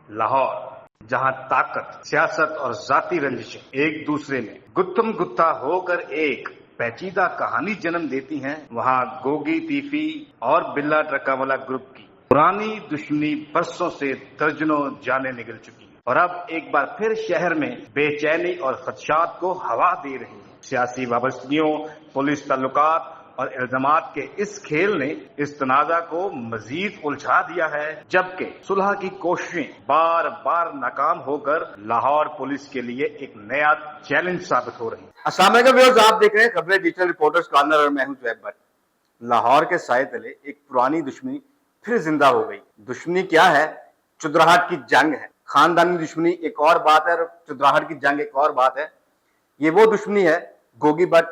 लाहौर, जहां ताकत, सियासत और जाती रंजिशें एक दूसरे में गुत्थम गुत्था होकर एक पेचीदा कहानी जन्म देती हैं, वहां गोगी तीफी और बिल्ला ट्रकावाला ग्रुप की पुरानी दुश्मनी बरसों से दर्जनों जाने निकल चुकी है और अब एक बार फिर शहर में बेचैनी और खदशात को हवा दे रही है। सियासी वाबस्तगियों, पुलिस ताल्लुकात और इल्जामात के इस खेल ने इस तनाजा को मजीद उलझा दिया है, जबकि सुलह की कोशिशें बार बार नाकाम होकर लाहौर पुलिस के लिए एक नया चैलेंज साबित हो रही है। अस्सलाम वालेकुम व्यूअर्स, आप देख रहे हैं खबरें डिजिटल रिपोर्टर्स कॉर्नर और मैं हूं ज़ुहैब भट्ट। लाहौर के साए तले एक पुरानी दुश्मनी फिर जिंदा हो गई। दुश्मनी क्या है? चुदराहट की जंग है। खानदानी दुश्मनी एक और बात है और चुदराहट की जंग एक और बात है। ये वो दुश्मनी है गोगी भट्ट,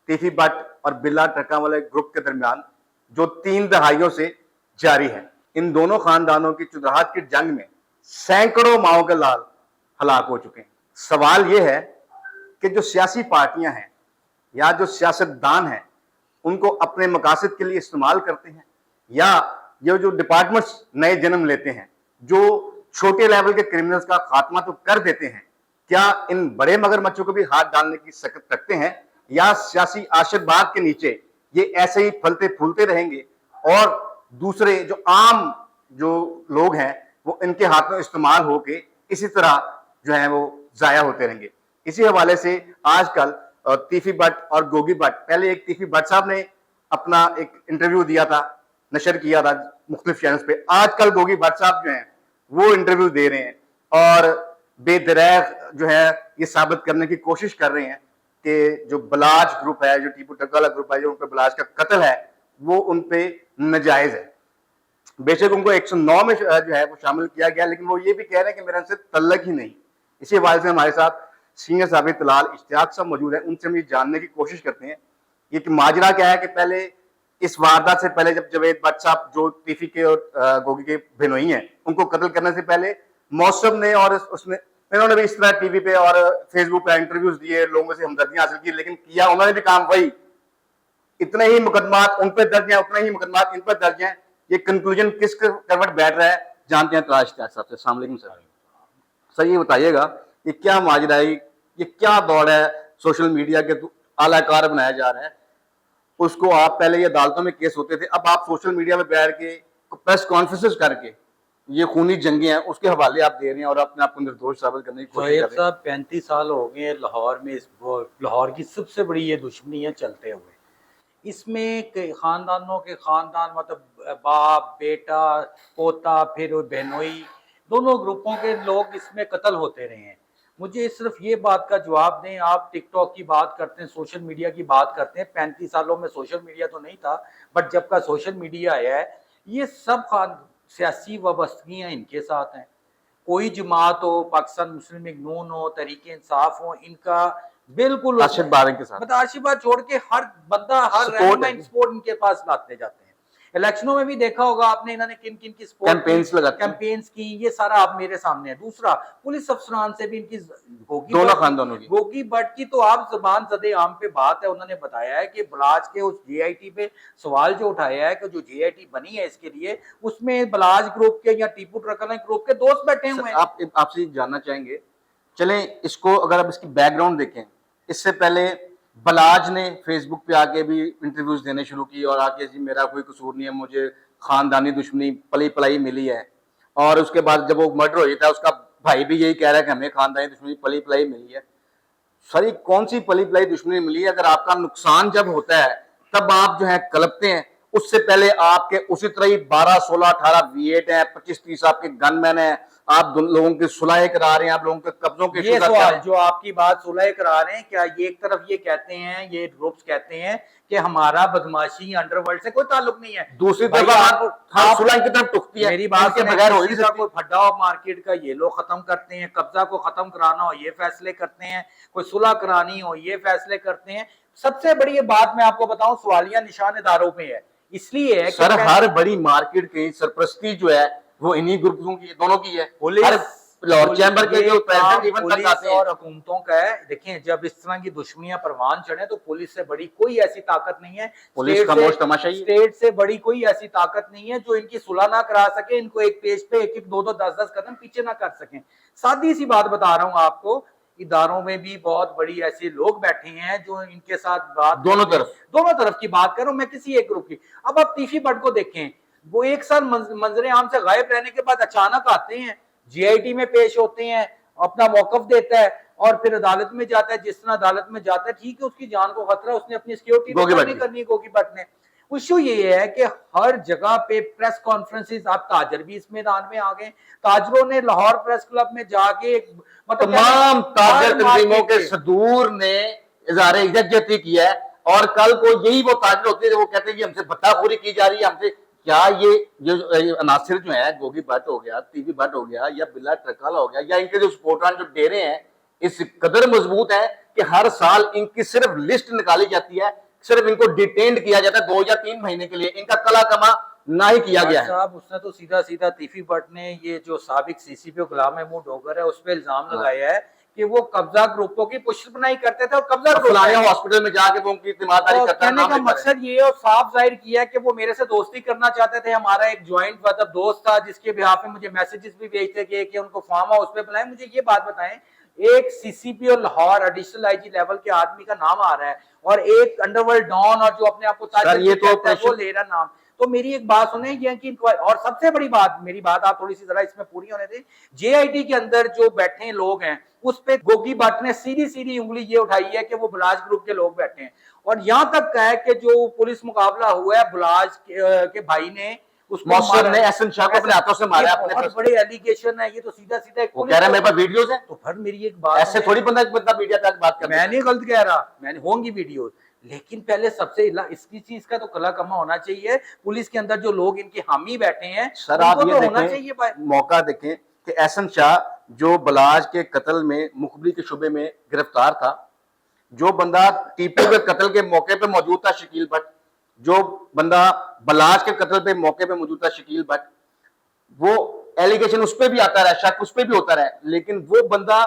तीफी भट्ट और बिल्ला ट्रकावाले ग्रुप के दरमियान जो 3 दहाइयों से जारी है। इन दोनों खानदानों की चुदराहट की जंग में सैकड़ों माओ के लाल हलाक हो चुके हैं। सवाल यह है कि जो सियासी पार्टियां हैं या जो सियासतदान हैं उनको अपने मकासद के लिए इस्तेमाल करते हैं, या ये जो डिपार्टमेंट्स नए जन्म लेते हैं जो छोटे लेवल के क्रिमिनल्स का खात्मा तो कर देते हैं, क्या इन बड़े मगरमच्छों को भी हाथ डालने की सकत रखते हैं, या सियासी आशीर्वाद के नीचे ये ऐसे ही फलते फूलते रहेंगे और दूसरे जो आम जो लोग हैं वो इनके हाथ में इस्तेमाल होके इसी तरह जो है वो जाया होते रहेंगे। इसी हवाले से आजकल तीफी भट्ट और गोगी भट्ट, पहले एक तीफी भट्ट साहब ने अपना एक इंटरव्यू दिया था, नशर किया था मुख्तलिफ चैनल्स पे। आजकल गोगी भट्ट साहब जो हैं वो इंटरव्यू दे रहे हैं और बेदरैग जो है ये साबित करने की कोशिश कर रहे हैं कि जो बलाज ग्रुप है, जो टीपू टक्काला ग्रुप है, जो उन पे बलाज का कत्ल है वो उन पे नाजायज है। बेशक उनको 109 में जो है वो शामिल किया गया, लेकिन वो ये भी कह रहे हैं कि मेरा उनसे तल्लक ही नहीं। इसी हवाले से हमारे साथ सीनियर साबित तलाल इश्तियाक साहब मौजूद है, उनसे हम ये जानने की कोशिश करते हैं ये कि माजरा क्या है कि पहले इस वारदात से पहले जब जवेद भट्ट साहब जो तीफी के और गोगी के बिनोई हैं उनको कत्ल करने से पहले मौसम ने और उसने इन्होंने भी इस तरह टीवी पे और फेसबुक पे इंटरव्यूज दिए, लोगों से हमदर्दियां हासिल की, लेकिन किया उन्होंने भी काम वही। इतने ही मुकदमात उन पर दर्ज हैं, उतने ही मुकदमात इन पर दर्ज हैं। ये कंक्लूजन किस करवट बैठ रहा है, जानते हैं तलाश साहब से। अस्सलाम वालेकुम सर। सर ये बताइएगा ये क्या माजरा है, ये क्या दौड़ है सोशल मीडिया के आलाकार बनाया जा रहा है? उसको आप पहले ये अदालतों में केस होते थे, अब आप सोशल मीडिया में बैठ के प्रेस कॉन्फ्रेंसेस करके ये खूनी जंगे हैं उसके हवाले आप दे रहे हैं और अपने आप को निर्दोष साबित करने की कोशिश कर रहे हैं। 35 साल हो गए लाहौर में, लाहौर की सबसे बड़ी ये दुश्मनी है चलते हुए। इसमें खानदानों के खानदान, मतलब बाप बेटा पोता फिर बहनोई, दोनों ग्रुपों के लोग इसमें कत्ल होते रहे हैं। मुझे सिर्फ ये बात का जवाब दें, आप टिकटॉक की बात करते हैं, सोशल मीडिया की बात करते हैं। 35 सालों में सोशल मीडिया तो नहीं था, बट जब का सोशल मीडिया आया है ये सब सियासी वाबस्तगियाँ इनके साथ हैं। कोई जमात हो, पाकिस्तान मुस्लिम लीग नून हो, तहरीक इंसाफ हो, इनका बिल्कुल आशीर्वाद छोड़ के हर बंदा हर रहनुमा सपोर्ट इनके पास लाते जाते हैं। इलेक्शनों में भी देखा होगा आपने, इन्होंने किन किन की कैंपेन्स की, ये सारा आप मेरे सामने है। दूसरा, पुलिस अफसरान से भी इनकी दोनों खानदानों की, गोगी भट्ट की तो आप जबान ज़दे आम पे बात है। उन्होंने बताया है कि बलाज के उस JIT पे सवाल जो उठाया है कि जो JIT बनी है इसके लिए, उसमें बलाज ग्रुप के या टीपू ट्रकाला ग्रुप के दोस्त बैठे हुए हैं। आपसे जानना चाहेंगे, चलें इसको अगर आप इसकी बैकग्राउंड देखें, इससे पहले बलाज ने फेसबुक पे आके भी इंटरव्यूज देने शुरू की और आके जी मेरा कोई कसूर नहीं है, मुझे खानदानी दुश्मनी पली पलाई मिली है। और उसके बाद जब वो मर्डर हो जाता है उसका भाई भी यही कह रहा है कि हमें खानदानी दुश्मनी पली पलाई मिली है। सर कौन सी पली पलाई दुश्मनी मिली है? अगर आपका नुकसान जब होता है तब आप जो है कलपते हैं, उससे पहले आपके उसी तरह ही 12, 16, 18 V8 है, 25, 30 आपके गनमैन है, आप लोगों की सुलह करा रहे हैं, आप लोगों के कब्जों के। ये सवाल जो आपकी बात सुलह करा रहे हैं, क्या ये एक तरफ ये कहते हैं, ये ग्रुप्स कहते हैं कि हमारा बदमाशी अंडरवर्ल्ड से कोई ताल्लुक नहीं है, दूसरी तरफ आप सुलह की तरफ टुकती है। मेरी बात के बगैर हो नहीं, कोई फड्डा हो मार्केट का ये लोग खत्म करते हैं, कब्जा को खत्म कराना हो ये फैसले करते हैं, कोई सुलह करानी हो ये फैसले करते हैं। सबसे बड़ी ये बात मैं आपको बताऊं, सवालिया निशान इदारों पे है। इसलिए सर हर बड़ी मार्केट की सरपरस्ती जो है वो इन्हीं ग्रुपों की, दोनों की है। पुलिस लाहौर चैम्बर के जो प्रेसिडेंट इवन तक पुलिस आते हैं। और हुकूमतों का है। देखें, जब इस तरह की दुश्मनियां परवान चढ़े तो पुलिस से बड़ी कोई ऐसी ताकत नहीं है, पुलिस का मोश तमाशा ही है। स्टेट से बड़ी कोई ऐसी ताकत नहीं है जो इनकी सुलह ना करा सके, इनको एक पेज पे एक एक दो दो 10-10 कदम पीछे ना कर सकें। सादी सी बात बता रहा हूं आपको, इदारों में भी बहुत बड़ी ऐसे लोग बैठे हैं जो इनके साथ बात दोनों तरफ की बात करूं, मैं किसी एक ग्रुप की। अब आप तीफी भट्ट को देखें, वो एक साल मंजरे आम से गायब रहने के बाद अचानक आते हैं, जीआईटी में पेश होते हैं, अपना मौकफ देता है और फिर अदालत में जाता है। जिस तरह अदालत में जाता है, ठीक है, उसकी जान को खतरा, उसने अपनी सिक्योरिटी करनी गोगी भट्ट ने। इशू ये है कि हर जगह पे प्रेस कॉन्फ्रेंसेस, आप ताजर भी इस मैदान में आ गए। ताजरों ने लाहौर प्रेस क्लब में जाके मतलब तमाम ताजर तंजीमों के सदूर ने इज़हार यकजहती किया है, और कल को यही वो ताजर होते हैं वो कहते हैं कि हमसे भत्ताखोरी की जा रही है, हमसे क्या ये अनासिर जो है, गोगी भट्ट हो गया, टीवी भट्ट हो गया, या बिल्ला ट्रकाला हो गया, या इनके जो सपोर्टर जो डेरे हैं इस कदर मजबूत है कि हर साल इनकी सिर्फ लिस्ट निकाली जाती है, सिर्फ इनको डिटेन्ड किया जाता है 2 या 3 महीने के लिए, इनका कला कमा ना ही किया गया है। साहब, उसने तो सीधा सीधा तीफी भट्ट ने ये जो साबिक सीसीपी गुलाम महमूद डोगर है उस पर इल्जाम लगाया है कि वो कब्जा ग्रुपों की पुष्टबनाई करते थे और कब्जा हॉस्पिटल में जाके वो उनकी तीमारदारी करता है। कहने का मकसद ये और साफ जाहिर किया कि वो मेरे से दोस्ती करना चाहते थे। हमारा एक ज्वाइंट मतलब दोस्त था जिसके बिहाफ में मुझे मैसेजेस भी भेजते थे कि उनको फार्म हाउस पे बुलाएं। मुझे ये बात बताएं, एक सीसीपी और लाहौर एडिशनल आईजी लेवल के आदमी का नाम आ रहा है और एक अंडरवर्ल्ड डॉन और जो अपने आप को वो ले रहा नाम। तो मेरी एक बात सुने कि और सबसे बड़ी बात, मेरी बात आप थोड़ी सी जरा इसमें पूरी होने दें। जेआईटी के अंदर जो बैठे लोग हैं उस पे गोगी भट्ट ने सीधी सीधी उंगली ये उठाई है कि वो बुलाज ग्रुप के लोग बैठे हैं, और यहां तक है कि जो पुलिस मुकाबला हुआ है बुलाज के भाई ने उसको ने एहसन शाह को अपने हाथों से मारा। बहुत बड़े एलिगेशन है ये, तो सीधा सीधा वो कह रहा है मेरे पास वीडियोस है। तो फिर मेरी एक बात, ऐसे थोड़ी बंदा मीडिया तक बात कर, मैं नहीं गलत कह रहा, मैंने होंगी वीडियोस, लेकिन पहले सबसे इसकी चीज का तो कला कमा होना चाहिए। पुलिस के अंदर जो लोग इनके हामी बैठे हैं सर, आप ये होना चाहिए मौका देखें कि एहसन शाह जो बलाज के कत्ल में मुखबरी के शुबे में गिरफ्तार था, जो बंदा टीपू के कत्ल के मौके पे मौजूद था शकील भट्ट, जो बंदा बलाज के कत्ल पे मौके पे मौजूद था शकील भट्ट, वो एलिगेशन उस पर भी आता रहा, शक उस पर भी होता रहा, लेकिन वो बंदा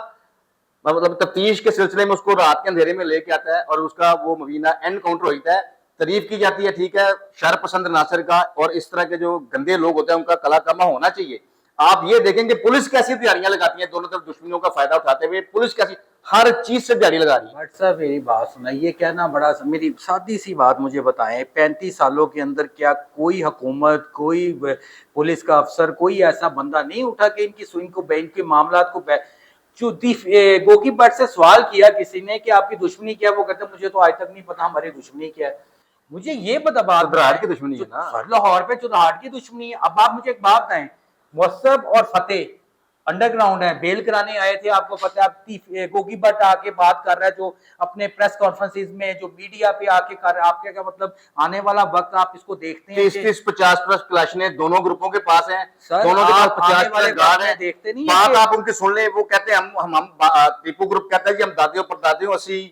मतलब तफ्तीश के सिलसिले में उसको रात के अंधेरे में लेके आता है और उसका वो मुबीना एनकाउंटर होता है। तारीफ की जाती है, ठीक है, शर पसंद नासिर का और इस तरह के जो गंदे लोग होते हैं उनका कला कमा होना चाहिए। आप ये देखेंगे पुलिस कैसी तैयारियां लगाती है, दोनों तरफ दुश्मनियों का फायदा उठाते हुए पुलिस कैसी हर चीज से तैयारी लगा रही है। भट्ट साहब, मेरी बात सुनाइए, ये कहना बड़ा, मेरी सादी सी बात मुझे बताएं, 35 सालों के अंदर क्या कोई हुकूमत, कोई पुलिस का अफसर, कोई ऐसा बंदा नहीं उठा कि इनकी स्विंग को बैंक के मामला को गोगी भट्ट से सवाल किया किसी ने कि आपकी दुश्मनी क्या है? वो कहते मुझे तो आज तक नहीं पता हमारी दुश्मनी क्या है। मुझे ये चुदराहट की दुश्मनी है ना, लाहौर पे चुदराहट की दुश्मनी है। अब आप मुझे एक बात बताएं, मुअस्सब और फतेह अंडरग्राउंड है, बेल कराने आए थे, आपको पता है। गोगी भट्ट आके बात कर रहा है जो अपने प्रेस कॉन्फ्रेंसेस में जो मीडिया पे आके कर रहा है। आपके क्या मतलब आने वाला वक्त आप इसको देखते हैं 30-50 क्लाशनें दोनों ग्रुपों के पास हैं, दोनों के पास 50 गार्ड हैं, देखते नहीं बात आप उनकी सुन ले। वो कहते हैं हम टीपू ग्रुप कहता है कि हम दादियों परदादियों असी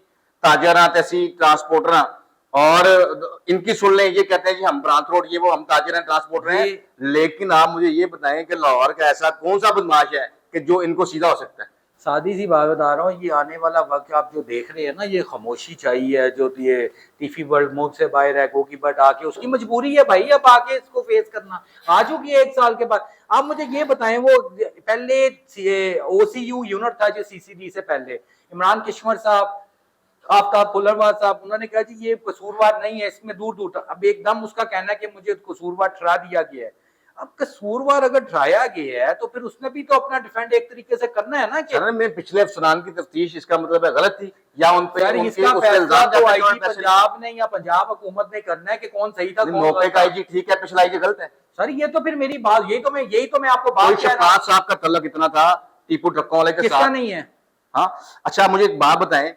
ताजर तैसी ट्रांसपोर्टर, और इनकी सुन लें, ये कहते हैं जी हम ब्रांच रोड ये वो हम ताजर हैं ट्रांसपोर्टर हैं। लेकिन आप मुझे ये बताएं कि लाहौर का ऐसा कौन सा बदमाश है कि जो इनको सीधा हो सकता है? सादी सी बात बता रहा हूँ, ये आने वाला वक्त आप जो देख रहे हैं ना, ये खामोशी चाहिए। जो ये टीफी वर्ल्ड मुल्क से बाहर है, गोगी भट्ट आके उसकी मजबूरी है भाई अब आके इसको फेस करना। आज होगी 1 साल के बाद। आप मुझे ये बताएं, वो पहले OCU यूनिट था जो CCD से पहले, इमरान किश्वर साहब, आफ्ताब फुलरवाद साहब, उन्होंने कहा जी ये कसूरवार नहीं है, इसमें दूर दूर तक। अब एकदम उसका कहना है कि मुझे कसूरवार ठहरा दिया गया है। अब कसूरवार अगर ठहराया गया है तो फिर उसने भी तो अपना डिफेंड एक तरीके से करना है ना। कि मैं पिछले अफसरान की तफ्तीश इसका मतलब है गलत थी, या उन पे आईजी पंजाब ने या पंजाब हुकूमत ने करना है कि कौन सही था, मौके का आईजी ठीक है, पिछला आईजी गलत है। सर ये तो फिर मेरी बात, यही तो मैं आपको बात कह रहा हूं। साहब का तल्लुक इतना था टीपू ट्रकों वाले के साथ नहीं है। हाँ, अच्छा मुझे एक बात बताएं,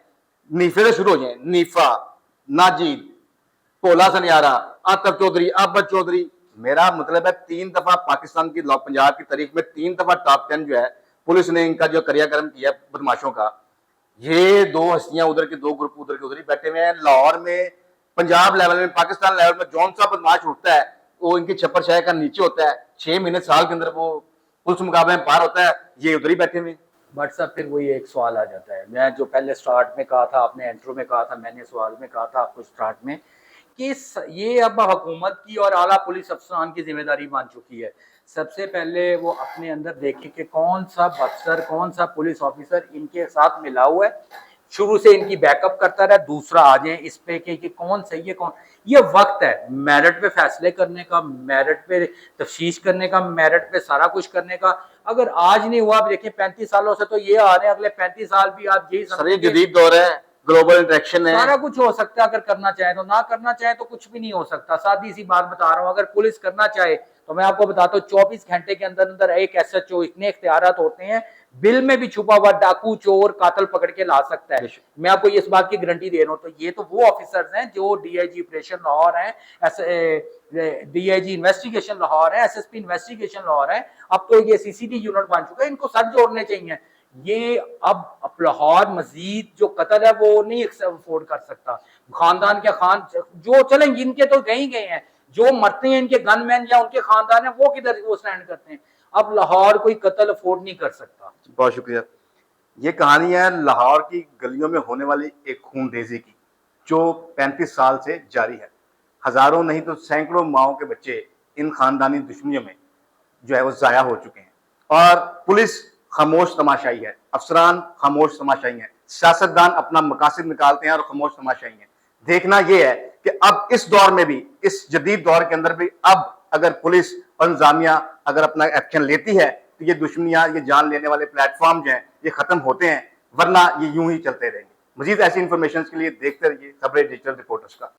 नीफे से शुरू हो जाए, नीफा, नाजीद, पोला सनियारा, आतर चौधरी, अब्बद चौधरी। मेरा मतलब है 3 दफा पाकिस्तान की पंजाब की तारीख में 3 दफा टॉप 10 जो है पुलिस ने इनका जो क्रियाक्रम किया बदमाशों का। ये 2 हस्तियां उधर के 2 ग्रुप उधर के उधर ही बैठे हुए हैं। लाहौर में, पंजाब लेवल में, पाकिस्तान लेवल में जौन सा बदमाश उठता है वो इनकी छप्पर छाया का नीचे होता है। 6 महीने साल के अंदर वो पुलिस मुकाबले में पार होता है, ये उधर ही बैठे हुए हैं। बट साहब फिर वही एक सवाल आ जाता है, मैं जो पहले स्टार्ट में कहा था, आपने इंट्रो में कहा था, मैंने सवाल में कहा था आपको स्टार्ट में, कि ये अब हुकूमत की और आला पुलिस अफसरान की जिम्मेदारी बन चुकी है। सबसे पहले वो अपने अंदर देखें कि कौन सा अफसर, कौन सा पुलिस ऑफिसर इनके साथ मिला हुआ है, शुरू से इनकी बैकअप करता रहा, दूसरा आ जाए इस पे कि कौन सही है कौन। ये वक्त है मेरिट पे फैसले करने का, मेरिट पे तफ्तीश करने का, मेरिट पे सारा कुछ करने का। अगर आज नहीं हुआ, आप देखिए 35 सालों से तो ये आ रहे हैं, अगले 35 साल भी आप यही सर ये जदीद दौर है, ग्लोबल इंटरेक्शन है, सारा कुछ हो सकता है। अगर करना चाहे तो, ना करना चाहे तो कुछ भी नहीं हो सकता। सादी सी बात बता रहा हूँ, अगर पुलिस करना चाहे तो मैं आपको बताता हूँ 24 घंटे के अंदर अंदर एक SHO, इतने इख्तियारात होते हैं, बिल में भी छुपा हुआ डाकू, चोर, कातल पकड़ के ला सकता है। मैं आपको इस बात की गारंटी दे रहा हूँ। तो ये तो वो ऑफिसर्स हैं जो DIG ऑपरेशन लाहौर हैं, DIG इन्वेस्टिगेशन लाहौर है, SSP इन्वेस्टिगेशन लाहौर है, अब तो ये CCD यूनिट बन चुका है, इनको सर जोड़ने चाहिए। ये अब लाहौर मजीद जो कत्ल है वो नहीं अफोर्ड कर सकता। खानदान के खान जो चलें, इनके तो गए ही गए हैं, जो मरते हैं इनके गनमैन या उनके खानदान है, वो किधर वो स्टैंड करते हैं। अब लाहौर कोई कत्ल अफोर्ड नहीं कर सकता। बहुत शुक्रिया। ये कहानी है लाहौर की गलियों में होने वाली एक खूनरेजी की, जो 35 साल से जारी है। हजारों नहीं तो सैकड़ों माओं के बच्चे इन खानदानी दुश्मनियों में जो है वो जाया हो चुके हैं, और पुलिस खामोश तमाशाई है, अफसरान खामोश तमाशाई है, सियासतदान अपना मकासद निकालते हैं और खामोश तमाशाई है। देखना यह है कि अब इस दौर में भी, इस जदीद दौर के अंदर भी, अब अगर पुलिस और इंतजामिया अगर अपना एक्शन लेती है तो ये दुश्मनियां, ये जान लेने वाले प्लेटफॉर्म जो हैं ये खत्म होते हैं, वरना ये यूं ही चलते रहेंगे। मजीद ऐसी इंफॉर्मेशन के लिए देखते रहिए खबरें डिजिटल रिपोर्टर्स का।